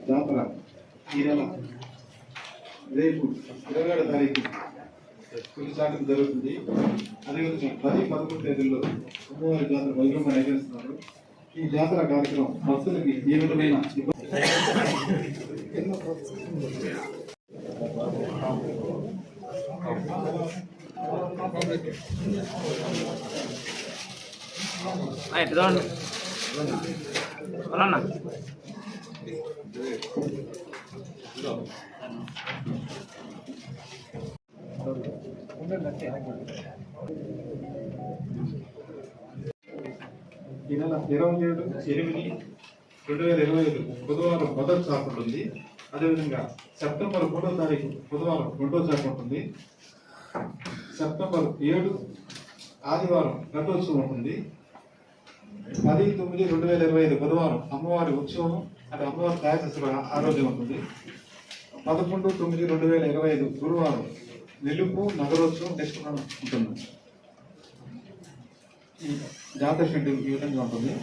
జాతర ఈ నెల రేపు 27వ తారీఖు కొన్నిసార్లు జరుగుతుంది. అదేవిధంగా 10-11 తేదీల్లో అమ్మవారి జాతర వైభవంగా నిర్వహిస్తున్నారు. ఈ జాతర కార్యక్రమం భక్తులకి ఏ విధమైన ఈ నెల 27/8/2025 బుధవారం మొదటి చాప ఉంటుంది. అదేవిధంగా సెప్టెంబర్ 3వ తారీఖు బుధవారం రెండో చాప ఉంటుంది. సెప్టెంబర్ 7 ఆదివారం రథోత్సవం ఉంటుంది. 10/9/2025 బుధవారం అమ్మవారి ఉత్సవం అంటే అమ్మవారి దయాశస్సుల ఆరోగ్యం ఉంటుంది. 11/9/2025 గురువారం నిలుపు నగరోత్సవం నెక్స్ట్ ఉంటుంది. జాతర షెడ్యూల్ ఈ విధంగా ఉంటుంది.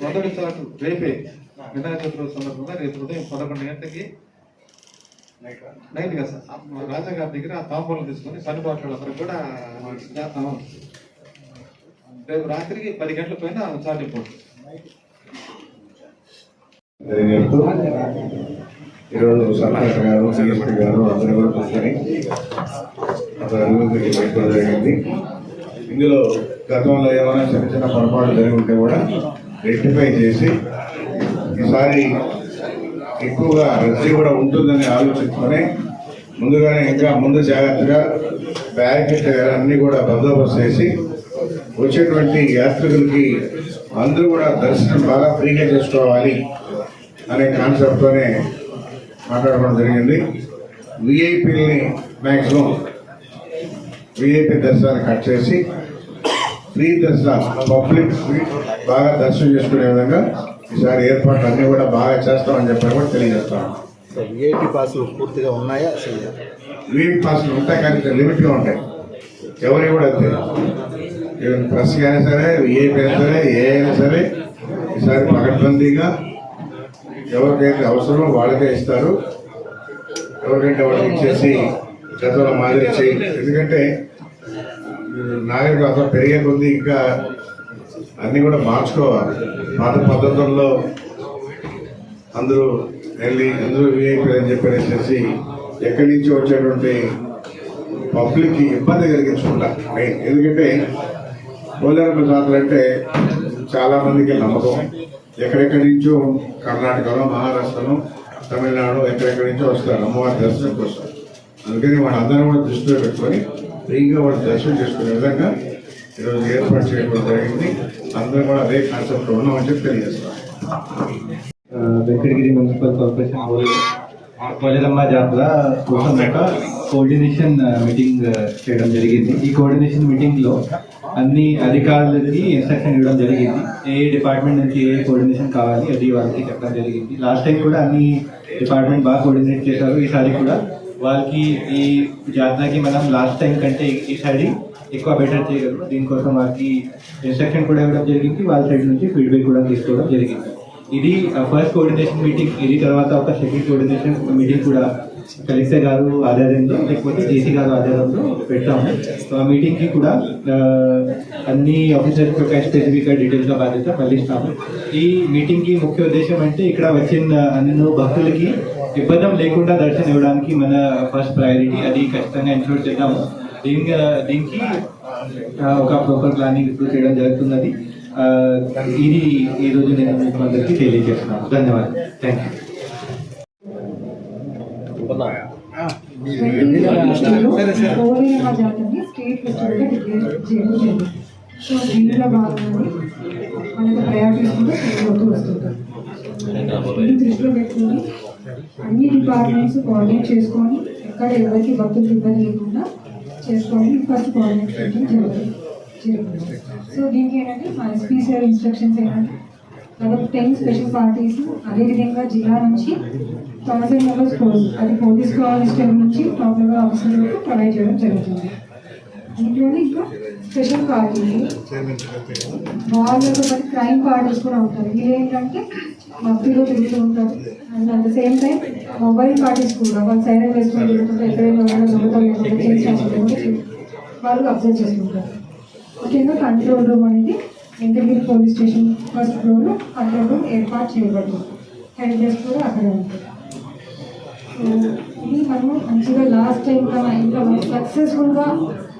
మొదటి చాటు రేపే వినాయక చతుర్థి సందర్భంగా రేపు ఉదయం 11 గంటలకి నైట్ గా సార్ రాజా గారి దగ్గర తాంబూలం తీసుకొని పనిపాట్లు అందరూ కూడా రేపు రాత్రికి 10 గంటల పైన చాటిపోతుంది. ఈరోజు సర్పంచ్ గారు సిఎస్పీ గారు అందరూ కూడా కూర్చొని అభివృద్ధికి వైపులు జరిగింది. ఇందులో గతంలో ఏమైనా చిన్న చిన్న పొరపాట్లు జరిగి ఉంటే కూడా రెక్టిఫై చేసి ఈసారి ఎక్కువగా రద్దీ కూడా ఉంటుందని ఆలోచించుకొని ముందుగానే ఇంకా ముందు జాగ్రత్తగా బ్యారికేడ్ అన్నీ కూడా బందోబస్తు చేసి వచ్చేటువంటి యాత్రికులకి అందరూ కూడా దర్శనం బాగా ఫ్రీగా చేసుకోవాలి అనే కాన్సెప్ట్తోనే మాట్లాడుకోవడం జరిగింది. విఐపీలని మ్యాక్సిమం విఐపీ దర్శనాన్ని కట్ చేసి ఫ్రీ దర్శనం పబ్లిక్ బాగా దర్శనం చేసుకునే విధంగా ఈసారి ఏర్పాట్లు అన్నీ కూడా బాగా చేస్తామని చెప్పని కూడా తెలియజేస్తాను. విఐపీ పాసులు పూర్తిగా ఉన్నాయా? విఐపీ పాసులు ఉంటాయి కానీ లిమిట్గా ఉంటాయి. ఎవరికి కూడా అంతే, ప్రెస్ అయినా సరే విఐపీ అయినా సరే ఏ అయినా సరే ఈసారి పకడ్బందీగా ఎవరికైతే అవసరమో వాళ్ళకే ఇస్తారు. ఎవరికైతే వాళ్ళకి ఇచ్చేసి గతంలో మాదిరి చేయి. ఎందుకంటే నాగరికత పెరిగే కొద్దీ ఇంకా అన్నీ కూడా మార్చుకోవాలి. పాత పద్ధతుల్లో అందరూ వెళ్ళి అందరూ విఐపీ అని చెప్పేసి ఎక్కడి నుంచి వచ్చేటువంటి పబ్లిక్కి ఇబ్బంది కలిగించకుండా మెయిన్. ఎందుకంటే పోలేరమ్మ జాతర అంటే చాలామందికి నమ్మకం. ఎక్కడెక్కడి నుంచో కర్ణాటకలో మహారాష్ట్రలో తమిళనాడు ఎక్కడెక్కడి నుంచో వస్తారు అమ్మవారి దర్శనం కోసం. అందుకని వాళ్ళందరూ కూడా దృష్టిలో పెట్టుకొని ఫ్రీగా వాళ్ళు దర్శనం చేసుకునే విధంగా ఈరోజు ఏర్పాటు చేయడం జరిగింది. అందరూ కూడా అదే కాన్సెప్ట్ ఉన్నామని చెప్పి తెలియజేస్తాం. వెంకటగిరి మున్సిపల్ కార్పొరేషన్ పోలేరమ్మ జాతర కోసం ఒక కోఆర్డినేషన్ మీటింగ్ చేయడం జరిగింది. ఈ కోఆర్డినేషన్ మీటింగ్లో అన్ని అధికారులకి ఇన్స్ట్రక్షన్ ఇవ్వడం జరిగింది. ఏ డిపార్ట్మెంట్ నుంచి ఏ కోఆర్డినేషన్ కావాలి అది వాళ్ళకి చెప్పడం జరిగింది. లాస్ట్ టైం కూడా అన్ని డిపార్ట్మెంట్ బాగా కోఆర్డినేట్ చేశారు. ఈసారి కూడా వాళ్ళకి ఈ జాతరకి మనం లాస్ట్ టైం కంటే ఈసారి ఎక్కువ బెటర్ చేయగలరు. దీనికోసం వాళ్ళకి ఇన్స్ట్రక్షన్ కూడా ఇవ్వడం జరిగింది. వాళ్ళ సైడ్ నుంచి ఫీడ్బ్యాక్ కూడా తీసుకోవడం జరిగింది. ఇది ఫస్ట్ కోఆర్డినేషన్ మీటింగ్. ఇది తర్వాత ఒక సెకండ్ కోఆర్డినేషన్ మీటింగ్ కూడా కలెక్టర్ గారు ఆధ్వర్యంలో లేకపోతే జేసీ గారు ఆధ్వర్యంలో పెట్టాము. సో ఆ మీటింగ్కి కూడా అన్ని ఆఫీసర్స్ యొక్క స్పెసిఫిక్గా డీటెయిల్స్గా బాధ్యత మళ్ళిస్తాము. ఈ మీటింగ్కి ముఖ్య ఉద్దేశం అంటే ఇక్కడ వచ్చిన అన్ని భక్తులకి ఇబ్బంది లేకుండా దర్శనం ఇవ్వడానికి మన ఫస్ట్ ప్రయారిటీ. అది ఖచ్చితంగా ఇన్షూర్ చేద్దాము. దీనికి ఒక ప్రాపర్ ప్లానింగ్ ఇప్పుడు చేయడం జరుగుతున్నది. ఇది ఈరోజు నేను మీకు అందరికీ తెలియజేస్తున్నాను. ధన్యవాదాలు. Thank you. సో దీంట్లో భాగంగా మనకు ప్రయారిటీస్ కూడా వస్తుంటారు. ఇది దృష్టిలో పెట్టుకొని అన్ని డిపార్ట్మెంట్స్ కోఆర్డినేట్ చేసుకొని ఎక్కడ ఎవరికి భక్తులకు ఇబ్బంది లేకుండా చేసుకొని ఫస్ట్ కోఆర్డినేట్ చేయడం జరుగుతుంది. సో దీనికి ఏంటంటే మన ఎస్పీ సార్ ఇన్స్ట్రక్షన్స్ ఏంటంటే దాదాపు 10 స్పెషల్ పార్టీస్ అదేవిధంగా జిల్లా నుంచి 1000 మెంబర్స్ ఫోర్స్ అది పోలీస్ కానిస్టేబుల్ నుంచి టాప్ లెవెల్ ఆఫీసర్లకు ప్రొవైడ్ చేయడం జరుగుతుంది. దీంట్లోనే ఇంకా స్పెషల్ పార్టీలు వాళ్ళతో పాటు క్రైమ్ పార్టీస్ కూడా ఉంటారు. వీళ్ళు ఏంటంటే మఫ్తీలో తిరుగుతూ ఉంటారు. And at the same time mobile parties కూడా వాళ్ళు సైలెంట్ వేసుకొని తిరుగుతుంటే ఎక్కడైనా ఎవరైనా దొంగతనం లేకుండా చేసి వాళ్ళు అబ్జర్వ్ చేస్తుంటారు. ముఖ్యంగా కంట్రోల్ రూమ్ అనేది వెంకటగిరి పోలీస్ స్టేషన్ ఫస్ట్ ఫ్లోర్లో కంట్రోల్ రూమ్ ఏర్పాటు చేయబడుతుంది. హెడ్ డెస్క్ కూడా అక్కడే ఉంటుంది. సో ఇది మనము మంచిగా లాస్ట్ టైం కన్నా ఇంకా మంచి సక్సెస్ఫుల్గా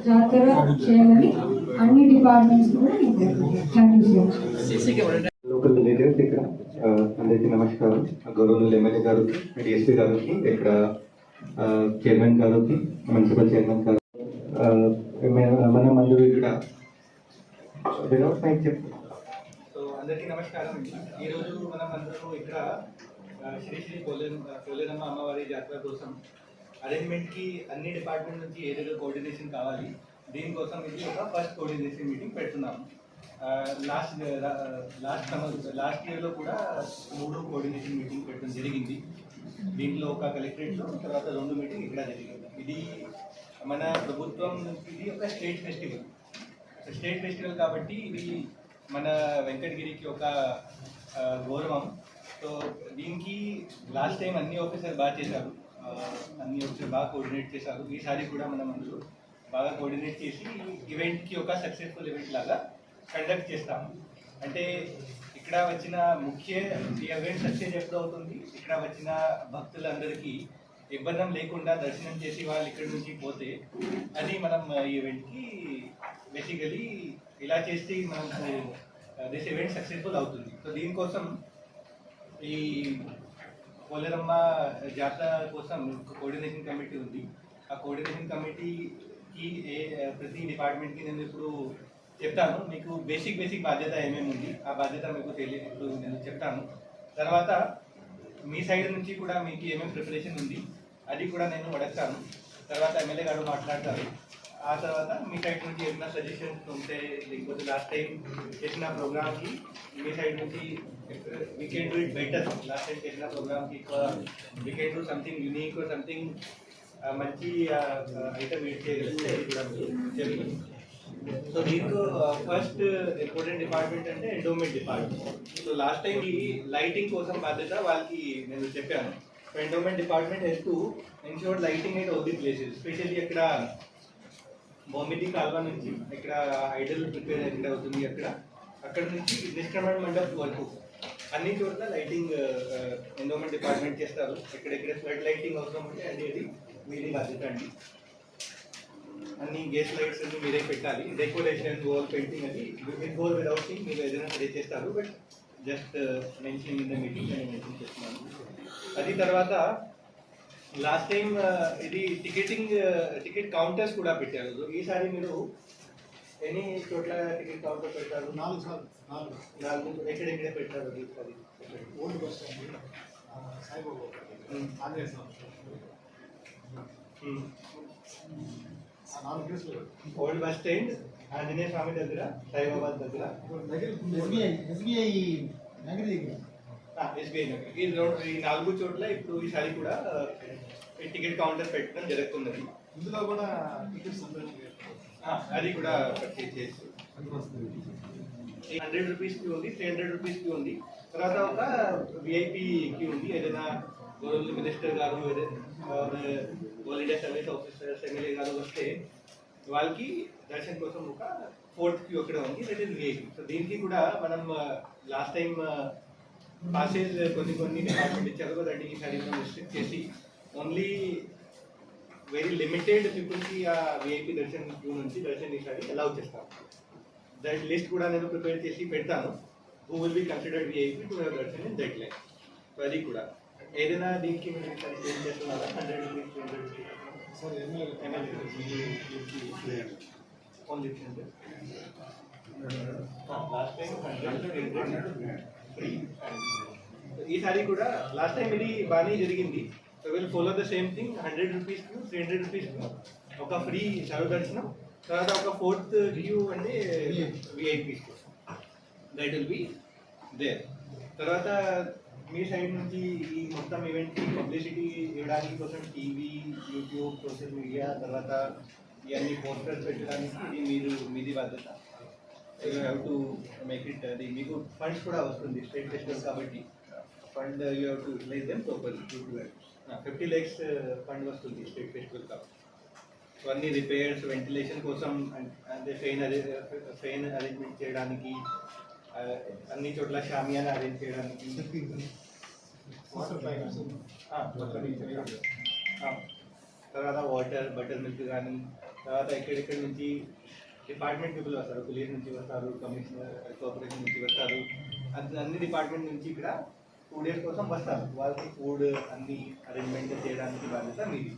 జాతర చేయాలని అన్ని డిపార్ట్మెంట్స్ కూడా thank you so much. Local villages ఇక్కడ అందరికీ నమస్కారం. గౌరవ ఎమ్మెల్యే గారికి, డిఎస్పీ గారికి, ఇక్కడ చైర్మన్ గారికి, మున్సిపల్ చైర్మన్ గారు, మన మందు ఇక్కడ వినోద్ నాయక్ చెప్పు. సో అందరికీ నమస్కారం. ఈరోజు మనం అందరూ ఇక్కడ శ్రీ శ్రీ పోలేరమ్మ అమ్మవారి జాతర కోసం అరేంజ్మెంట్కి అన్ని డిపార్ట్మెంట్ నుంచి ఏదేదో కోఆర్డినేషన్ కావాలి. దీనికోసం ఇది ఒక ఫస్ట్ కోఆర్డినేషన్ మీటింగ్ పెడుతున్నాము. లాస్ట్ ఇయర్లో కూడా 3 కోఆర్డినేషన్ మీటింగ్ పెట్టడం జరిగింది. దీంట్లో ఒక కలెక్టరేట్లో, తర్వాత 2 మీటింగ్ ఇక్కడ జరిగింది. ఇది మన ప్రభుత్వం నుంచి ఇది ఒక స్టేట్ ఫెస్టివల్ కాబట్టి ఇది మన వెంకటగిరికి ఒక గౌరవం. సో దీనికి లాస్ట్ టైం అన్ని ఆఫీసర్ బాగా చేశారు, అన్ని ఆఫీసర్ బాగా కోఆర్డినేట్ చేశారు. ఈసారి కూడా మనం అందరూ బాగా కోఆర్డినేట్ చేసి ఈవెంట్కి ఒక సక్సెస్ఫుల్ ఈవెంట్ లాగా కండక్ట్ చేస్తాము. అంటే ఇక్కడ వచ్చిన ఈ ఈవెంట్ సక్సెస్ ఎప్పుడు అవుతుంది, ఇక్కడ వచ్చిన భక్తులందరికీ ఇబ్బంది లేకుండా దర్శనం చేసి వాళ్ళు ఇక్కడి నుంచి పోతే అది మనం ఈ ఈవెంట్కి బేసికలీ ఇలా చేస్తే మనకు దిస్ ఈవెంట్ సక్సెస్ఫుల్ అవుతుంది. సో దీనికోసం ఈ పోలేరమ్మ జాతర కోసం కోఆర్డినేషన్ కమిటీ ఉంది. ఆ కోఆర్డినేషన్ కమిటీకి ప్రతి డిపార్ట్మెంట్కి నేను ఇప్పుడు చెప్తాను. మీకు బేసిక్ బాధ్యత ఏమేమి ఉంది, ఆ బాధ్యత మీకు ఇప్పుడు నేను చెప్తాను. తర్వాత మీ సైడ్ నుంచి కూడా మీకు ఏమేమి ప్రిపరేషన్ ఉంది అది కూడా నేను అడుగుతాను. తర్వాత ఎమ్మెల్యే గారు మాట్లాడతారు. ఆ తర్వాత మీ సైడ్ నుంచి ఏమైనా సజెషన్స్ ఉంటే, లేకపోతే లాస్ట్ టైం చేసిన ప్రోగ్రామ్కి మీ సైడ్ నుంచి we can do it better. Last time చేసిన ప్రోగ్రామ్కి we can do something unique, something మంచి ఐటమ్ ఎడ్ చేయగలిగితే అది కూడా జరుగుతుంది. సో దీంట్లో ఫస్ట్ ఇంపార్టెంట్ డిపార్ట్మెంట్ అంటే endowment department. So last time ఈ లైటింగ్ కోసం బాధ్యత వాళ్ళకి నేను చెప్పాను. So endowment department help to ensure lighting at all the places, specially అక్కడ బొమ్మిది కాల్వ నుంచి ఇక్కడ ఐడల్ ప్రిపేర్ ఎక్కడ అవుతుంది అక్కడ నుంచి నిష్క్రమణ మండప్ వరకు అన్ని చోట్ల లైటింగ్ ఎండోమెంట్ డిపార్ట్మెంట్ చేస్తారు. ఎక్కడెక్కడ ఫ్లడ్ లైటింగ్ అవసరం ఉంటే అది మీది బాధ్యత అండి. అన్ని గేస్ లైట్స్ అన్ని మీరే పెట్టాలి. డెకరేషన్, వాల్ పెయింటింగ్ అది విత్ గోల్ వితౌట్ థింగ్ మీరు ఏదైనా రెడీ చేస్తారు. But just mention in the meeting నేను మెన్షన్ చేస్తున్నాను. అది తర్వాత లాస్ట్ టైం ఇది టికెట్ కౌంటర్స్ కూడా పెట్టారు. ఈసారి మీరు ఎన్ని చోట్ల టికెట్ కౌంటర్ పెట్టారు? 4 ఎక్కడెక్కడే పెట్టారు? ఈసారి old bus stand, Saibaba, Anjaneya Swami, old bus stand, Anjaneya Swami దగ్గర, సాయిబాబాద్ దగ్గర, ఎస్బీఐ నగర్ దగ్గర, ఎస్బీఐ నగర్. ఈ 4 చోట్ల ఇప్పుడు ఈసారి కూడా టికెట్ కౌంటర్ పెట్టడం జరుగుతున్నది. ఇందులో కూడా టికెట్స్ అది కూడా పర్చేజ్ చేసి 100 రూపీస్కి ఉంది, 300 రూపీస్కి ఉంది. తర్వాత ఒక విఐపికి ఉంది. ఏదైనా గవర్నమెంట్ మినిస్టర్ గారు, all India service officers, MLA గారు వస్తే వాళ్ళకి దర్శనం కోసం ఒక 4th క్యూ అక్కడ ఉంది, దట్ ఈస్ విఐపి. సో దీనికి కూడా మనం లాస్ట్ టైం పాసెస్ కొన్ని డిపార్ట్మెంట్ ఇచ్చారు, దాన్ని ఈసారి మనం రిస్ట్రిక్ట్ చేసి ఓన్లీ వెరీ లిమిటెడ్ పీపుల్కి ఆ విఐపి దర్శనం క్యూ నుంచి దర్శనం ఈసారి అలౌ చేస్తాం. దట్ లిస్ట్ కూడా నేను ప్రిపేర్ చేసి పెడతాను. Who will be considered VIP to have Darshan in that line. So అది కూడా ఏదైనా దీనికి మీరు ఈసారి చేంజ్ చేస్తున్నారా? 100 rupees, 200 rupees sir MLA only 300. Last time 100 free. ఈసారి కూడా లాస్ట్ టైం ఇది బాగానే జరిగింది. So will follow the same thing. 100 రూపీస్కి, 300 రూపీస్కి ఒక ఫ్రీ సర్వ దర్శనం. తర్వాత ఒక 4th క్యూ అంటే VIPs that will be there. తర్వాత మీ సైడ్ నుంచి ఈ మొత్తం ఈవెంట్కి పబ్లిసిటీ ఇవ్వడానికి కోసం టీవీ, యూట్యూబ్, సోషల్ మీడియా, తర్వాత ఇవన్నీ పోస్టర్స్ పెట్టడానికి ఇది మీది బాధ్యత. You have to make it. అది మీకు ఫండ్స్ కూడా వస్తుంది స్టేట్ ఫెస్టివల్ కాబట్టి fund you have to utilize them properly. 50 lakhs fund వస్తుంది స్టేట్ ఫెస్టివల్ కాబట్టి. సో అన్ని రిపేర్స్ వెంటిలేషన్ కోసం అంటే ఫెయిన్ అరేంజ్మెంట్ చేయడానికి, అన్ని చోట్ల షామియానా అరేంజ్ చేయడానికి, తర్వాత వాటర్ బటర్ మిల్క్ కానీ, తర్వాత ఎక్కడెక్కడి నుంచి డిపార్ట్మెంట్ పీపుల్ వస్తారు, పులియర్ నుంచి వస్తారు, కమిషనర్ కార్పొరేషన్ నుంచి వస్తారు, అన్ని డిపార్ట్మెంట్ నుంచి ఇక్కడ 2 days కోసం వస్తారు. వాళ్ళకి ఫుడ్ అన్ని అరేంజ్మెంట్ చేయడానికి బాధ్యత మీది.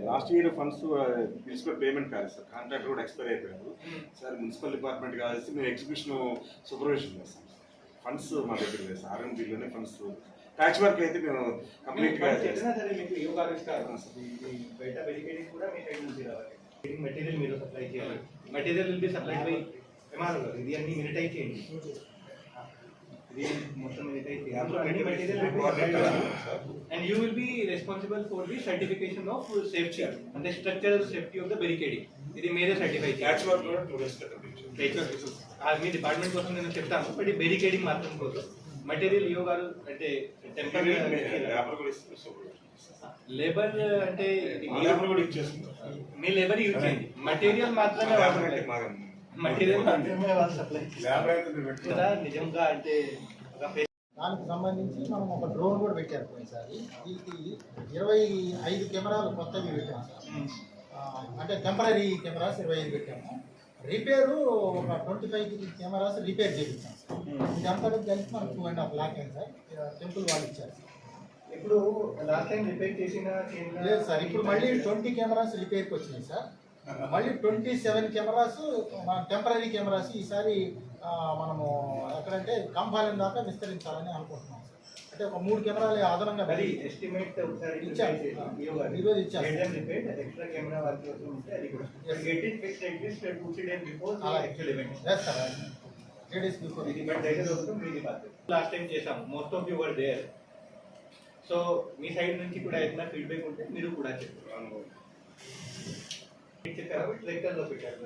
Last year funds municipal payment కాలేదు సార్, కాంట్రాక్ట్ కూడా ఎక్స్పైర్ అయిపోయారు సార్. మున్సిపల్ డిపార్ట్మెంట్ కావాల్సి మేము ఎగ్జిక్యూషన్ సూపర్విజన్ చేస్తాం. ఫండ్స్ మా దగ్గర లేదు సార్, ఆర్ఎండ్బీలోనే ఫండ్స్. ప్యాచ్ వర్క్ అయితే మేము కంప్లీట్గా చెప్పినా సరే మీకు ఏ కాదు, బయట వెరిఫికేషన్ కూడా మీ సైడ్ నుంచి రావాలి. మెటీరియల్ మీరు సప్లై చేయాలి. Material will be supply by MRO గారు. ఇది అన్ని మినిటైజ్ చేయండి, ఇది మొత్తం మినిటైజ్ చేయాలి. And you will be responsible for the certification of safety, అంటే structural safety of the barricading. ఇది మీరే సర్టిఫై ప్యాచ్ చేయాలి. వర్క్ కూడా 2 days మీ డిపార్ట్మెంట్ కోసం నేను చెప్తాను, బట్ ఈ బ్యారికేడింగ్ మాత్రం కోసం మెటీరియల్ ఇవ్వ గారు. అంటే టెంపరీ లేబర్ అంటే కూడా ఇచ్చేస్తుంది. మీ లేబర్ యూజ్ చేయండి, మెటీరియల్ మాత్రమే మెటీరియల్ మాత్రమే వాళ్ళు సప్లై చేస్తారు. నిజంగా అంటే ఒక దానికి సంబంధించి మనం ఒక డ్రోన్ కూడా పెట్టారు పోయినసారి. దీనికి 25 కెమెరాలు కొత్తవి పెట్టాము సార్. అంటే టెంపరీ కెమెరాస్ 25 పెట్టాము. రిపేరు ఒక 25 కెమెరాస్ రిపేర్ చేయించాం సార్. ఇదంతా కలిసి మనకు 2.5 lakh అయింది సార్. టెంపుల్ వాళ్ళు ఇచ్చారు సార్. ఇప్పుడు లాస్ట్ టైం రిపేర్ చేసిన లేదు సార్, ఇప్పుడు మళ్ళీ 20 కెమెరాస్ రిపేర్కి వచ్చినాయి సార్. మళ్ళీ 27 కెమెరాస్ టెంపరీ కెమెరాస్ ఈసారి మనము ఎక్కడంటే కంపాలెం దాకా విస్తరించాలని అనుకుంటున్నాం సార్. అంటే ఒక 3 కెమెరాలు అదనంగా ఎస్టిమేట్ ఒకసారి ఈరోజు ఇచ్చారు. ఎక్స్ట్రా కెమెరా వర్క్ ఉంటే అది కూడా get it fixed at least 2-3 days before actual event. Sir 3 days before. ఇది బట్ దగ్గర వస్తుంది మీది బాధ్యత. లాస్ట్ టైం చేసాము, most of you were there. So మీ సైడ్ నుంచి కూడా ఏదైనా ఫీడ్బ్యాక్ ఉంటే మీరు కూడా చెప్పారు. చెప్పారు ట్రాక్టర్లో పెట్టారు.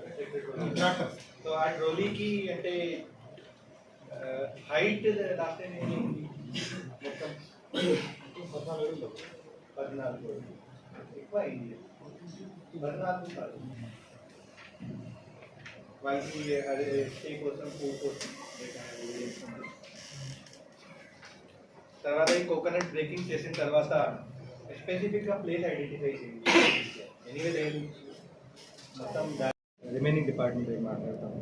సో ఆ ట్రోలీకి అంటే హైట్ లాస్ట్ టైం మొత్తం 14 ఎక్కువ అయింది. 14 కాదు, వాళ్ళకి అదే స్టే కోసం ఫుడ్ కోసం. తర్వాత ఈ కోకోనట్ బ్రేకింగ్ చేసిన తర్వాత స్పెసిఫిక్గా ప్లేస్ ఐడెంటిఫై చేయండి. ఎనీవే మొత్తం రిమైనింగ్ డిపార్ట్మెంట్ మాట్లాడతాము.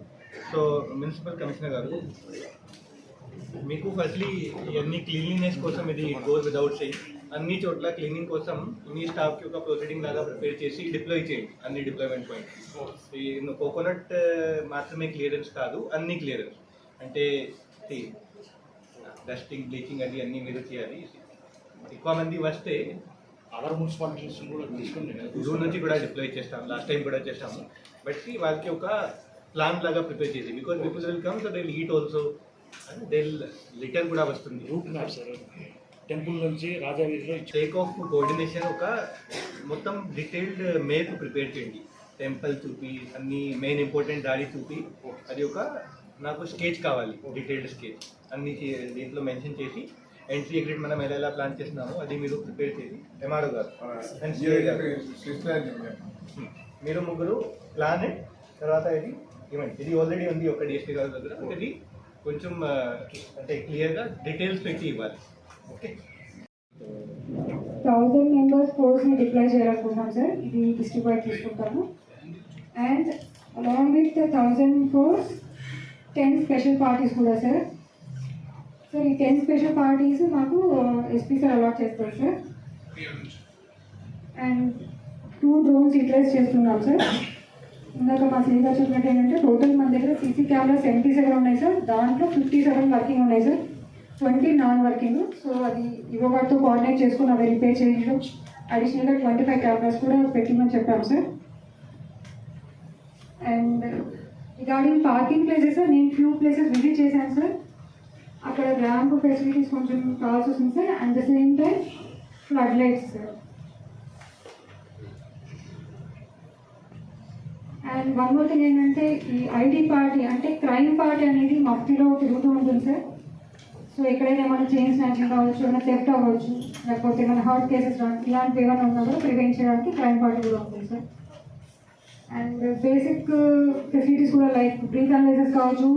సో మున్సిపల్ కమిషనర్ గారు, మీకు ఫస్ట్లీ ఇవన్నీ క్లీన్లీనెస్ కోసం ఇది గోస్ విదౌట్ సెయింగ్, అన్ని చోట్ల క్లీనింగ్ కోసం మీ స్టాఫ్కి ఒక ప్రొసీడింగ్ లాగా ప్రిపేర్ చేసి డిప్లాయ్ చేయండి అన్ని డిప్లాయ్మెంట్ పాయింట్స్. ఈ కోకోనట్ మాత్రమే క్లియరెన్స్ కాదు, అన్ని క్లియరెన్స్ అంటే డస్టింగ్ బ్లీచింగ్ అది అన్నీ మీరు చేయాలి. ఎక్కువ మంది వస్తే అదర్ మున్సిపాలిటీస్ కూడా తీసుకుని జూన్ నుంచి కూడా డిప్లాయ్ చేస్తాం, లాస్ట్ టైం కూడా చేస్తాము. బట్ వాళ్ళకి ఒక ప్లాన్ లాగా ప్రిపేర్ చేసి, because people will come so they will eat also, they litter కూడా వస్తుంది. రూట్ మ్యాప్ సార్, టెంపుల్ నుంచి రాజావీధిలో టేక్ ఆఫ్ కోఆర్డినేషన్ ఒక మొత్తం డీటెయిల్డ్ మేప్ ప్రిపేర్ చేయండి. టెంపుల్ చూపి అన్ని మెయిన్ ఇంపార్టెంట్ దారి చూపి అది ఒక నాకు స్కెచ్ కావాలి, డీటెయిల్డ్ స్కెచ్ అన్ని దీంట్లో మెన్షన్ చేసి ఎంట్రీ ఎగ్జిట్ మనం ఎలా ప్లాన్ చేస్తున్నామో అది మీరు ప్రిపేర్ చేసి ఎంఆర్ఓ గారు అండ్ సిఐ గారు మీరు ముగ్గురు ప్లాన్ తర్వాత ఇది ఈవెంట్ ఇది ఆల్రెడీ ఉంది ఒక డిఎస్పీ గారి దగ్గర, ఇది కొంచెం అంటే క్లియర్గా డీటెయిల్స్ పెట్టి ఇవ్వాలి. ఓకే, 1000 members ఫోర్స్ని డిప్లాయ్ చేయాలనుకుంటున్నాం సార్. ఇది డిస్ట్రిక్ట్ వైడ్ తీసుకుంటాము. And along with 1000 force 10 special parties కూడా సార్. సార్ ఈ 10 స్పెషల్ పార్టీస్ మాకు ఎస్పీ సార్ అలాట్ చేస్తారు సార్. అండ్ 2 drones యూటిలైజ్ చేస్తున్నాం సార్. ఇందాక మా సీఏ గారు చెప్పినట్టు ఏంటంటే టోటల్ మన దగ్గర సీసీ కెమెరా 77 ఉన్నాయి సార్. దాంట్లో 57 వర్కింగ్ ఉన్నాయి సార్, 20 నాన్ వర్కింగ్. సో అది ఇవ్వగారితో కోఆర్డినేట్ చేసుకుని అవి రిపేర్ చేయడం, అడిషనల్గా 25 కెమెరాస్ కూడా పెట్టిమని చెప్పాము sir. And regarding parking places నేను ఫ్యూ ప్లేసెస్ విజిట్ చేశాను సార్. అక్కడ ర్యాంప్ ఫెసిలిటీస్ కొంచెం కావాల్సి వస్తుంది sir. And the same time flood lights sir. And one more thing ఏంటంటే ఈ ఐటీ పార్టీ అంటే క్రైమ్ పార్టీ అనేది మఫ్టీలో తిరుగుతూ ఉంటుంది సార్. సో ఎక్కడైనా ఏమైనా చైన్ స్నాచింగ్ కావచ్చు, ఏమైనా థెఫ్ట్ అవ్వచ్చు, లేకపోతే ఏమైనా హార్ట్ కేసెస్ ఇలాంటివి ఏమైనా ఉన్నా కూడా ప్రివెంట్ చేయడానికి క్రైమ్ పార్టీ కూడా ఉంటుంది సార్. అండ్ బేసిక్ ఫెసిలిటీస్ కూడా లైక్ బ్రీత్ అనలైజర్స్ కావచ్చు,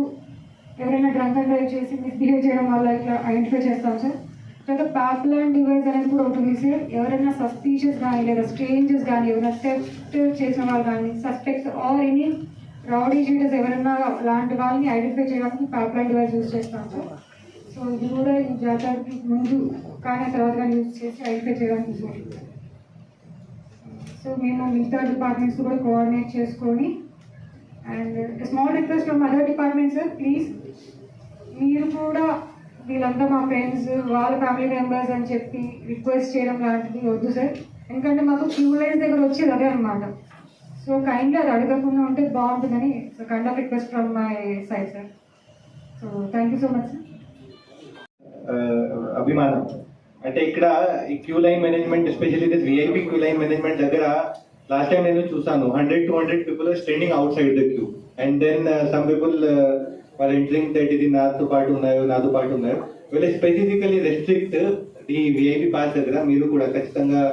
ఎవరైనా డ్రంక్ అండ్ డ్రైవ్ చేసి మిస్బిహేవ్ చేయడం వల్ల ఇట్లా ఐడెంటిఫై చేస్తాం సార్. తర్వాత పాప్లాన్ డివైస్ అనేది కూడా ఉంటుంది సార్. ఎవరైనా సస్పీషియస్ కానీ లేదా స్ట్రేంజర్స్ కానీ ఎవరైనా థెఫ్ట్ చేసిన వాళ్ళు కానీ suspects or any rowdy sheeters ఎవరైనా లాంటి వాళ్ళని ఐడెంటిఫై చేయడానికి పాప్లాన్ డివైస్ యూజ్ చేస్తాం సార్. సో ఇది కూడా ఈ జాతరకి ముందు కానీ తర్వాత కానీ యూజ్ చేసి ఐడెంటిఫై చేయడానికి యూజ్ అవుతుంది. సో మేము మిగతా డిపార్ట్మెంట్స్ కూడా కోఆర్డినేట్ చేసుకొని and small request from other departments sir, please మీరు కూడా వీళ్ళంతా మా ఫ్రెండ్స్ వాళ్ళ ఫ్యామిలీ మెంబర్స్ అని చెప్పి రిక్వెస్ట్ చేయడం లాంటిది వద్దు సార్. ఎందుకంటే మాకు క్యూ లైన్స్ దగ్గర వచ్చేది అదే అనమాట. సో కైండ్లీ అది అడగకుండా ఉంటే బాగుంటుందని so kind of request from my side sir. So thank you so much sir. అభిమానం అంటే ఇక్కడ ఈ queue line management especially this VIP queue line management దగ్గర లాస్ట్ టైం నేను చూసాను 100-200 people are standing outside the queue and then some people are entering that ఇది నాతో పాటు ఉన్నాయో వీళ్ళు స్పెసిఫికలీ రెస్ట్రిక్ట్ ఈ విఐపి పాస్ దగ్గర మీరు కూడా ఖచ్చితంగా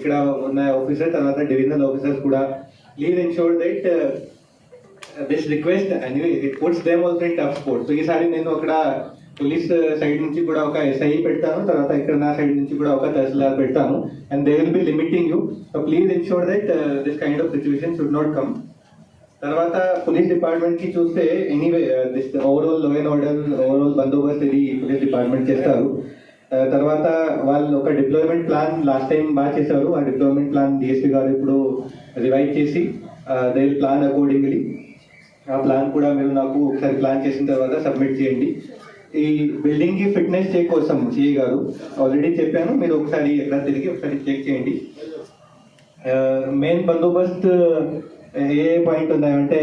ఇక్కడ ఉన్న ఆఫీసర్ తర్వాత డివిజనల్ ఆఫీసర్స్ కూడా please ensure that this request and it puts them also in tough sport. So ఈసారి నేను అక్కడ పోలీస్ సైడ్ నుంచి కూడా ఒక ఎస్ఐ పెడతాను, తర్వాత ఇక్కడ నా సైడ్ నుంచి కూడా ఒక తహసీల్దార్ పెడతాను and they will be limiting you. So please ensure that this kind of situation should not come. తర్వాత పోలీస్ డిపార్ట్మెంట్ కి చూస్తే anyway this overall law and order overall బందోబస్తు ఇది పోలీస్ డిపార్ట్మెంట్ చేస్తారు. తర్వాత వాళ్ళు ఒక డిప్లాయ్మెంట్ ప్లాన్ లాస్ట్ టైం బాగా చేశారు. ఆ డిప్లాయ్మెంట్ ప్లాన్ డిఎస్పీ గారు ఇప్పుడు రివైజ్ చేసి దే విల్ ప్లాన్ అకార్డింగ్లీ. ఆ ప్లాన్ కూడా మీరు నాకు ఒకసారి ప్లాన్ చేసిన తర్వాత సబ్మిట్ చేయండి. ఈ బిల్డింగ్ కి ఫిట్నెస్ చెక్ కోసం సిఐ గారు ఆల్రెడీ చెప్పాను, మీరు ఒకసారి ఎక్కడ తిరిగి ఒకసారి చెక్ చేయండి. మెయిన్ బందోబస్త్ ఏ పాయింట్ ఉన్నాయంటే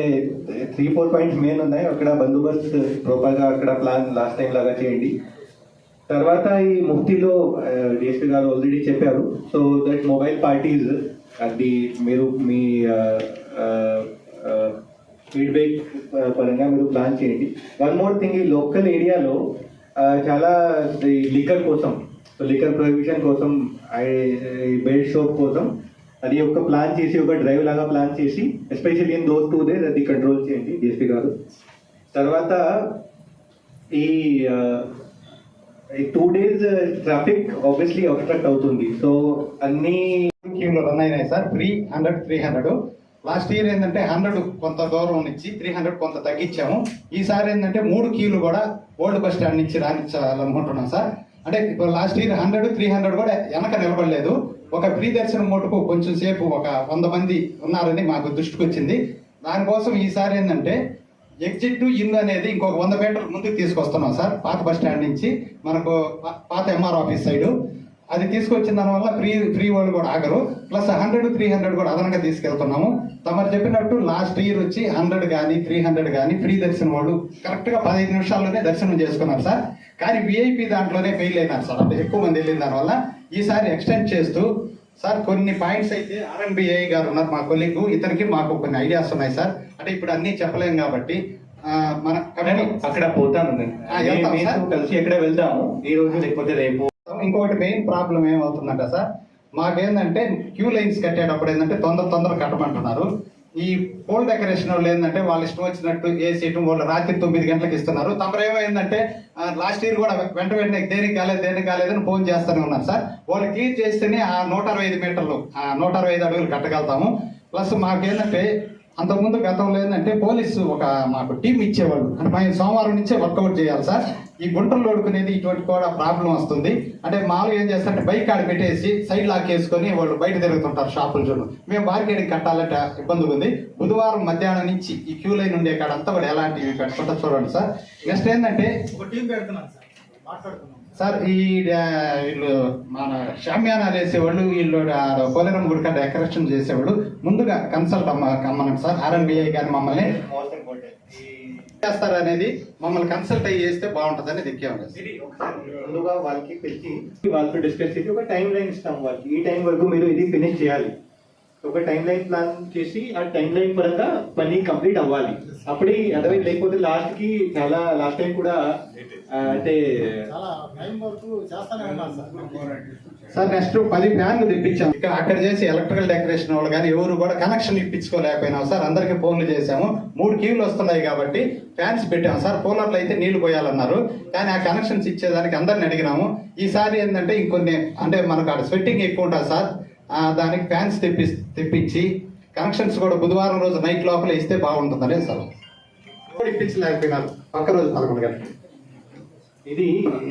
3-4 పాయింట్స్ మెయిన్ ఉన్నాయి. అక్కడ బందోబస్త్ ప్రాపర్గా అక్కడ ప్లాన్ లాస్ట్ టైం లాగా చేయండి. తర్వాత ఈ ముఫ్తీలో డిఎస్పీ గారు ఆల్రెడీ చెప్పారు. సో దట్ మొబైల్ పార్టీస్ అది మీరు మీ ఫీడ్బ్యాక్ పరంగా మీరు ప్లాన్ చేయండి. వన్ మోర్ థింగ్, ఈ లోకల్ ఏరియాలో చాలా లిక్కర్ కోసం లిక్కర్ ప్రొహిబిషన్ కోసం బెల్ట్ షాప్ కోసం అది ఒక ప్లాన్ చేసి ఒక డ్రైవ్ లాగా ప్లాన్ చేసి ఎస్పెషల్లీ ఇన్ దోస్ 2 days అది కంట్రోల్ చేయండి డిఎస్పీ గారు. తర్వాత ఈ 2 days ట్రాఫిక్ ఆబ్వియస్లీ అబ్స్ట్రక్ట్ అవుతుంది. సో అన్ని స్కీమ్లో రన్ అయినాయి సార్. 300 లాస్ట్ ఇయర్ ఏంటంటే 100 కొంత దూరం నుంచి 300 కొంత తగ్గించాము. ఈసారి ఏంటంటే 3 క్యూలు కూడా ఓల్డ్ బస్ స్టాండ్ నుంచి రాణించాలనుకుంటున్నాం సార్. అంటే ఇప్పుడు లాస్ట్ ఇయర్ 100-300 కూడా వెనక నిలబడలేదు. ఒక ఫ్రీ దర్శనం మోటుకు కొంచెం సేపు ఒక 100 మంది ఉన్నారని మాకు దృష్టికి వచ్చింది. దానికోసం ఈసారి ఏంటంటే ఎగ్జిట్ ఇన్ అనేది ఇంకొక 100 మీటర్ల ముందుకు తీసుకొస్తున్నాం సార్. పాత బస్ స్టాండ్ నుంచి మనకు పాత ఎంఆర్ ఆఫీస్ సైడు అది తీసుకొచ్చిన దానివల్ల ఫ్రీ వాళ్ళు కూడా ఆగరు. ప్లస్ 100-300 కూడా అదనంగా తీసుకెళ్తున్నాము. తమరు చెప్పినట్టు లాస్ట్ ఇయర్ వచ్చి 100 కానీ 300 కానీ ఫ్రీ దర్శనం వాళ్ళు కరెక్ట్గా 15 నిమిషాల్లోనే దర్శనం చేసుకున్నారు సార్. కానీ విఐపి దాంట్లోనే ఫెయిల్ అయినారు సార్. అంటే ఎక్కువ మంది వెళ్ళిన దానివల్ల ఈసారి ఎక్స్టెండ్ చేస్తూ సార్ కొన్ని పాయింట్స్ అయితే ఆర్ఎన్బిఐ గారు ఉన్నారు మా కొలీగ్, ఇతనికి మాకు కొన్ని ఐడియాస్ ఉన్నాయి సార్. అంటే ఇప్పుడు అన్నీ చెప్పలేం కాబట్టి మన అక్కడ పోతాను కలిసి ఎక్కడ వెళ్తాము ఈ రోజు లేకపోతే రేపు. ఇంకొకటి మెయిన్ ప్రాబ్లం ఏమవుతుందంట సార్, మాకేందంటే క్యూ లైన్స్ కట్టేటప్పుడు ఏంటంటే తొందర కట్టమంటున్నారు. ఈ పోల్ డెకరేషన్ వాళ్ళు ఏంటంటే వాళ్ళు ఇష్టం వచ్చినట్టు ఏ సీటు వాళ్ళు రాత్రి 9 గంటలకు ఇస్తున్నారు. తమరేమైందంటే లాస్ట్ ఇయర్ కూడా వెంటనే దేనికి కాలేదని ఫోన్ చేస్తూనే ఉన్నారు సార్. వాళ్ళు క్లియర్ చేస్తేనే ఆ 165 మీటర్లు 165 అడుగులు కట్టగలుగుతాము. ప్లస్ మాకేంటంటే అంతకుముందు గతంలో ఏంటంటే పోలీసు ఒక మాకు టీం ఇచ్చేవాళ్ళు. అంటే మేము సోమవారం నుంచే వర్కౌట్ చేయాలి సార్. ఈ గుంటలు లోడుకునేది ఇటువంటి కూడా ప్రాబ్లం వస్తుంది. అంటే మామూలుగా ఏం చేస్తారంటే బైక్ ఆడ పెట్టేసి సైడ్ లాక్ వేసుకొని వాళ్ళు బయట తిరుగుతుంటారు షాపుల చుట్టూ. మేము బార్గెనింగ్ కట్టాలంటే ఇబ్బంది ఉంది. బుధవారం మధ్యాహ్నం నుంచి ఈ క్యూ లైన్ ఉండే కాడంతా కూడా ఎలాంటివి పెట్టుకుంటా చూడండి సార్. నెక్స్ట్ ఏంటంటే ఒక టీం పెడుతున్నాను సార్, మాట్లాడుతున్నాం సార్. వీళ్ళు మన షామ్యానాలు వేసేవాళ్ళు, వీళ్ళు పోలేరం గుడిక డెకరేషన్ చేసేవాళ్ళు ముందుగా కన్సల్ట్ అమ్మనండి సార్. ఆర్ఎన్బిఐ కానీ మమ్మల్ని చేస్తారు అనేది మమ్మల్ని కన్సల్ట్ అయ్యి చేస్తే బాగుంటుంది అనేది ముందుగా వాళ్ళకి పిలిచి వాళ్ళతో డిస్కస్ చేసి ఒక టైం లైన్ ఇస్తాం వాళ్ళకి. ఈ టైం వరకు మీరు ఇది ఫినిష్ చేయాలి. ఒక టైం లైన్ ప్లాన్ చేసి ఆ టైం లైన్ పరంగా పని కంప్లీట్ అవ్వాలి. అప్పుడే అదర్వైజ్ లేకపోతే లాస్ట్ టైం కూడా అంటే చాలా టైం వరకు చేస్తానే ఉన్నారు సార్. సార్ నెక్స్ట్ 10 ఫ్యాన్లు తెప్పించాం. ఇక్కడ అక్కడ చేసి ఎలక్ట్రికల్ డెకరేషన్ వాళ్ళు కానీ ఎవరు కూడా కనెక్షన్ ఇప్పించుకోలేకపోయినాం సార్. అందరికి ఫోన్లు చేశాము. 3 క్యూలు వస్తున్నాయి కాబట్టి ఫ్యాన్స్ పెట్టాము సార్. కూలర్లు అయితే నీళ్లు పోయాలన్నారు, కానీ ఆ కనెక్షన్స్ ఇచ్చేదానికి అందరిని అడిగినాము. ఈసారి ఏంటంటే ఇంకొన్ని అంటే మనకు అక్కడ స్వెట్టింగ్ ఎక్కువ ఉంటుంది సార్. దానికి ఫ్యాన్స్ తెప్పించి కనెక్షన్స్ కూడా బుధవారం రోజు నైట్ లోపల ఇస్తే బాగుంటుందనే సార్. ఇప్పించలేకపోయినారు పక్క రోజు 11 గంటలకు. ఇది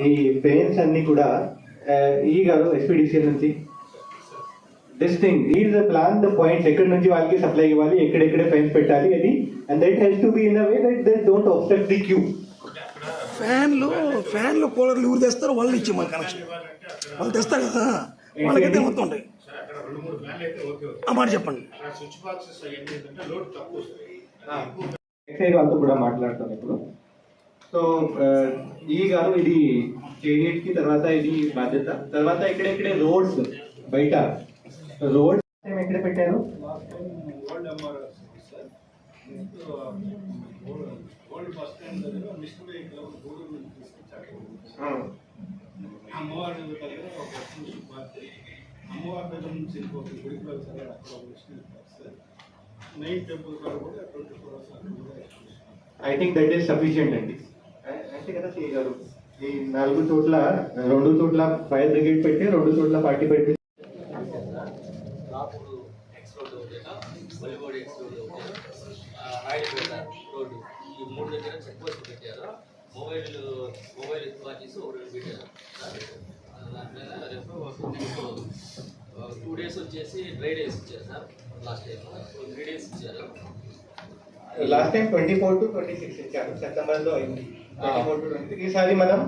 ఈ పెయిన్స్ అన్ని కూడా ఈ గారు ఎస్పీడీసీఎల్ నుంచి this thing is the plan the points ఎక్కడి నుంచి వాళ్ళకి సప్లై ఇవ్వాలి, ఎక్కడెక్కడ ఫెన్స్ పెట్టాలి అది. And that has to be in a way that they don't obstruct the queue. ఫ్యాన్లు కూలర్లు ఎవరు తెస్తారో వాళ్ళు ఇచ్చి మన కనెక్షన్ వాళ్ళు తెస్తారు కదా, వాళ్ళకైతే మొత్తం ఉంటాయి. ఆ మాట చెప్పండి. ఎక్సైజ్ వాళ్ళతో కూడా మాట్లాడతాను ఇప్పుడు. సో ఈ గారు ఇది చేయడానికి తర్వాత ఇది బాధ్యత. తర్వాత ఇక్కడెక్కడే రోడ్స్ బయట రోడ్స్ ఎక్కడ పెట్టారు? అమ్మవారి దగ్గర నుంచి గుడిలో నైట్ టెంపుల్ కూడా 24 hours. I think that is sufficient అండి. అంతే కదా సిఏ గారు, ఈ 4 చోట్ల 2 చోట్ల ఫైర్ బ్రిగేడ్ పెట్టి 2 చోట్ల పార్టీ పెట్టి రోడ్డు ఈ 3 దగ్గర చెక్ పోస్ట్ పెట్టారు. మొబైల్ ఎత్తుపాచేసి ఒకటి పెట్టారు. దాంట్లో రేపు 2 days వచ్చేసి డ్రై డేస్ ఇచ్చారు సార్. లాస్ట్ టైం 3 days ఇచ్చారు. లాస్ట్ టైం 24 to 26 ఇచ్చారు. సెప్టెంబర్లో అయింది 24 to 26. ఈసారి మనం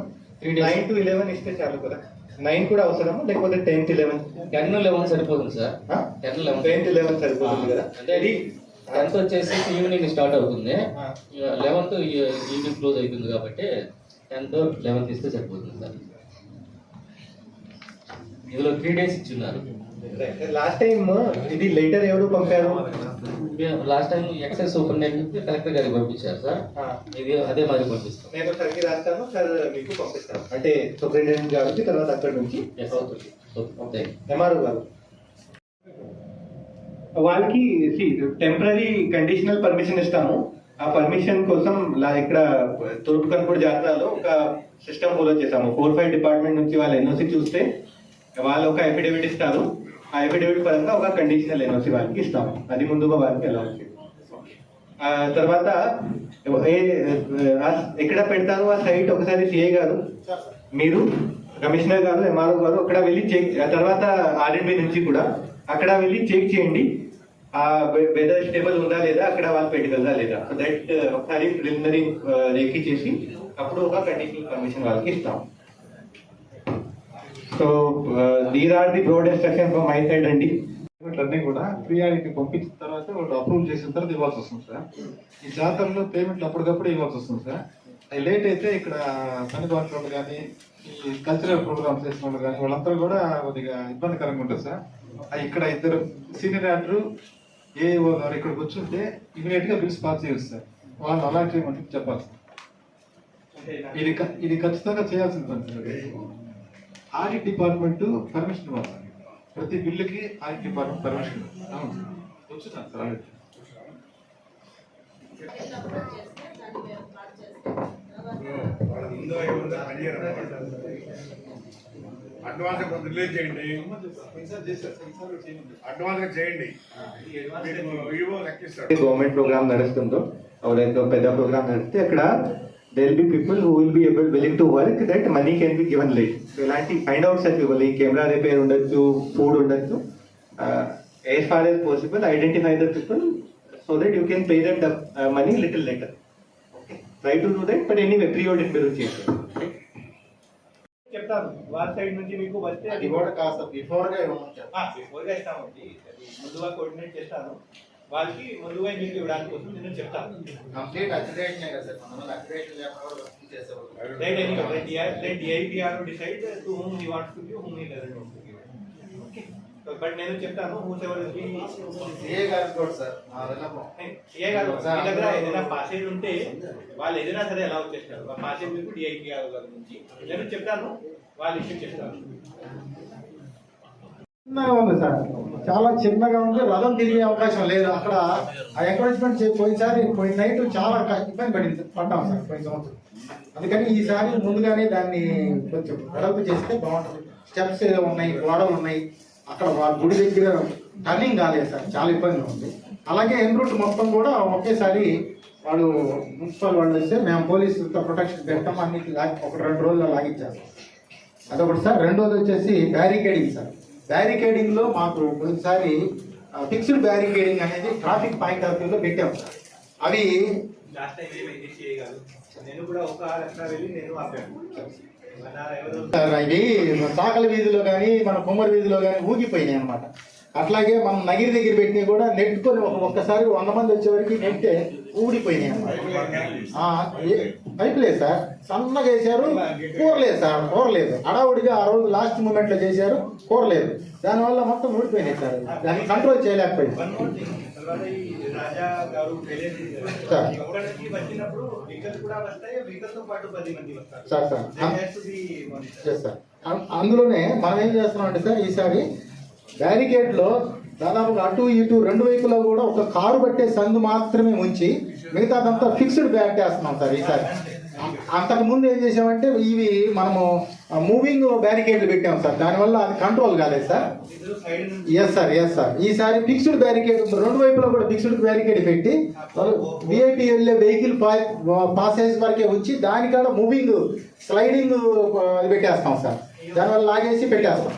9 to 11 ఇస్తే చాలు కదా. 9 కూడా అవసరమా లేకపోతే 10 to 11? 10, 11 సరిపోతుంది సార్. 10, 11 10 to 11 సరిపోతుంది కదా. అంటే అది 10th వచ్చేసి ఈవినింగ్ స్టార్ట్ అవుతుంది, 11th ఈవినింగ్ క్లోజ్ అవుతుంది కాబట్టి 10th, 11th ఇస్తే సరిపోతుంది సార్. ఇందులో 3 days ఇచ్చున్నారు. లాస్ట్ టైం ఇది లెటర్ ఎవరు పంపారు? Last time excise superintendent collector గారికి పంపించారు సార్. ఇది అదే మరి పంపిస్తాం. నేను సరికి రాస్తాను సార్, మీకు పంపిస్తాను. అంటే సూపరింటెండెంట్ గారికి తర్వాత అక్కడ నుంచి ఎంఆర్ఓ గారు వాళ్ళకి టెంపరీ కండిషనల్ పర్మిషన్ ఇస్తాము. ఆ పర్మిషన్ కోసం ఇక్కడ తూర్పు కనుపూడి జాతరలో ఒక సిస్టమ్ ఫాలో చేసాము. 4-5 డిపార్ట్మెంట్ నుంచి వాళ్ళ ఎన్ఓసి చూస్తే వాళ్ళు ఒక అఫిడవిట్ ఇస్తారు. ఆ అఫిడవిట్ పరంగా ఒక కండిషనల్ ఎన్ఓసి వాళ్ళకి ఇస్తాము. అది ముందుగా వాళ్ళకి ఎలా ఉంది. తర్వాత ఎక్కడ పెడతారు ఆ సైట్ ఒకసారి సిఏ గారు, మీరు, కమిషనర్ గారు, ఎంఆర్ఓ గారు అక్కడ వెళ్ళి చెక్, తర్వాత ఆర్ఎండ్బి నుంచి కూడా అక్కడ వెళ్ళి చెక్ చేయండి ఆ వెదర్ స్టేబుల్ ఉందా లేదా, అక్కడ వాళ్ళు పెట్టగలదా లేదా. సో దట్ ఒకసారి ప్రిలిమినరీ రేఖీ చేసి అప్పుడు ఒక కండిషనల్ పర్మిషన్ వాళ్ళకి ఇస్తాం. So these are the broad instruction from my side అండి. అన్నీ కూడా ప్రియారిటీ పంపించిన తర్వాత వాళ్ళు అప్రూవ్ చేసిన తర్వాత ఇవ్వాల్సి వస్తుంది సార్. ఈ జాతరలో పేమెంట్లు అప్పటికప్పుడు ఇవ్వాల్సి వస్తుంది సార్. అది లేట్ అయితే ఇక్కడ పని వాళ్ళు కానీ ఈ కల్చరల్ ప్రోగ్రామ్స్ చేసిన వాళ్ళు కానీ వాళ్ళందరూ కూడా కొద్దిగా ఇబ్బందికరంగా ఉంటుంది సార్. ఇక్కడ 2 సీనియర్ యాక్టర్ ఏఓ గారు ఇక్కడికి వచ్చి ఉంటే ఇమీడియట్ గా బిల్స్ పాస్ చేయొచ్చు సార్. వాళ్ళు అలా చేయమంటే చెప్పాలి సార్. ఇది ఖచ్చితంగా చేయాల్సిన పని సార్. ఆడిట్ డిపార్ట్మెంట్ పర్మిషన్ ఇవ్వాలి సార్. ప్రతి బిల్లుకి ఆడిట్ డిపార్ట్మెంట్ పర్మిషన్ వచ్చుతాను సార్. ఆడిట్ అడ్వాన్స్ రిలీజ్ చేయండి, అడ్వాన్స్ చేయండి. గవర్నమెంట్ ప్రోగ్రామ్ నడుస్తుందో ఎవరైతే పెద్ద ప్రోగ్రామ్ నడిస్తే అక్కడ there will be people who will be willing to work that money can be given late. So ఇలాంటి ఫైండ్ అవుట్ సార్ ఇవ్వాలి. కెమెరా రిపేర్ ఉండొచ్చు, ఫుడ్ ఉండొచ్చు. As far as possible identify the people so that you can pay them the money little later. Okay, try to do that, but anyway pre-audit మీరు చేయండి. చెప్తాను వారి side నుంచి మీకు వస్తే అది కూడా కాస్త బిఫోర్గా బిఫోర్గా ఇస్తామండి. ముందుగా కోఆర్డినేట్ చేస్తాను. వాళ్ళకి ముందుగా మీకు ఇవ్వడానికి కోసం నేను చెప్తాను. కంప్లీట్ అక్రిడేషన్ కదా సార్. మనం అక్రిడేషన్ లేకపోతే చేసేవాళ్ళు. Let DIPR decide to whom he wants to give, whom he doesn't want to give. Okay. But నేను చెప్తాను ఏ గారు కూడా సార్ ఆ విన్నపం. ఏ గారు మీ దగ్గర ఏదైనా పాసేజ్ ఉంటే వాళ్ళు ఏదైనా సరే ఎలా వచ్చేస్తారు ఆ పాసేజ్ మీకు డిఐకి గారి నుంచి నేను చెప్తాను, వాళ్ళు ఇష్యూ చేస్తారు. చిన్నగా ఉంది సార్, చాలా చిన్నగా ఉంది. రథం తిరిగే అవకాశం లేదు అక్కడ. ఆ ఎంకరేజ్మెంట్ పోయినసారి పోయిన నైట్ చాలా ఇబ్బంది పడ్డాం సార్ పోయిన సంవత్సరం. అందుకని ఈసారి ముందుగానే దాన్ని కొంచెం వెడల్పు చేస్తే బాగుంటుంది. స్టెప్స్ ఉన్నాయి, గోడలు ఉన్నాయి, అక్కడ వాళ్ళ గుడి దగ్గర టర్నింగ్ కాలేదు సార్, చాలా ఇబ్బందిగా ఉంది. అలాగే ఎన్ రూట్ మొత్తం కూడా ఒకేసారి వాళ్ళు మున్సిపల్ వాళ్ళు వస్తే మేము పోలీసులతో ప్రొటెక్షన్ పెడతాం, అన్నిటి ఒక 2 రోజుల్లో లాగించారు. అదొకటి సార్. రెండోది వచ్చేసి బ్యారికేడింగ్ సార్. బ్యారికేడింగ్లో మాకు కొన్నిసారి ఫిక్స్డ్ బ్యారికేడింగ్ అనేది ట్రాఫిక్ పాయింట్ ఆఫ్ వ్యూలో పెట్టాం సార్. అవి లాస్ట్ టైం ఏమైంది చేయగలరు, నేను కూడా ఒక రక్షణ వెళ్ళి నేను ఆపాను సార్. ఇవి సాకల వీధిలో కానీ మన కుమ్మరి వీధిలో కానీ ఊగిపోయినాయి అనమాట. అట్లాగే మనం నగిరి దగ్గర పెట్టినవి కూడా నెట్టుకొని ఒక్కసారి 100 మంది వచ్చేవరకు నెట్టే ఊడిపోయినాయి అనమాట. పైపు లేదు సార్, సన్నగా వేసారు, కూరలేదు సార్, కూరలేదు. హడావుడిగా ఆ రోజు లాస్ట్ మూమెంట్ లో చేశారు, కూరలేదు. దానివల్ల మొత్తం ఊడిపోయినాయి సార్. దాన్ని కంట్రోల్ చేయలేకపోయింది రాజా గారు సార్. వచ్చినప్పుడు వెహికల్స్ కూడా వస్తాయి, వెహికల్ తో పాటు 10 మంది వస్తారు సార్ సార్. అందులోనే మనం ఏం చేస్తున్నాం అంటే సార్, ఈసారి బ్యారికేడ్ లో దాదాపుగా అటు ఇటు 2 వైపులా కూడా ఒక కారు పట్టే సందు మాత్రమే ఉంచి మిగతాదంతా ఫిక్స్డ్ బ్యాట్ వేస్తున్నాం సార్ ఈసారి. అంతకు ముందు ఏం చేసామంటే ఇవి మనము మూవింగ్ బ్యారికేడ్లు పెట్టాం సార్, దానివల్ల అది కంట్రోల్ కాలేదు సార్. Yes sir. ఈసారి ఫిక్స్డ్ బ్యారికేడ్ 2 వైపులా కూడా ఫిక్స్డ్ బ్యారికేడ్ పెట్టి విఐపి వెళ్ళే వెహికల్ పాసేజ్ వరకే ఉంచి దానికాడ మూవింగ్ స్లైడింగ్ పెట్టేస్తాం సార్. దానివల్ల లాగేసి పెట్టేస్తాం.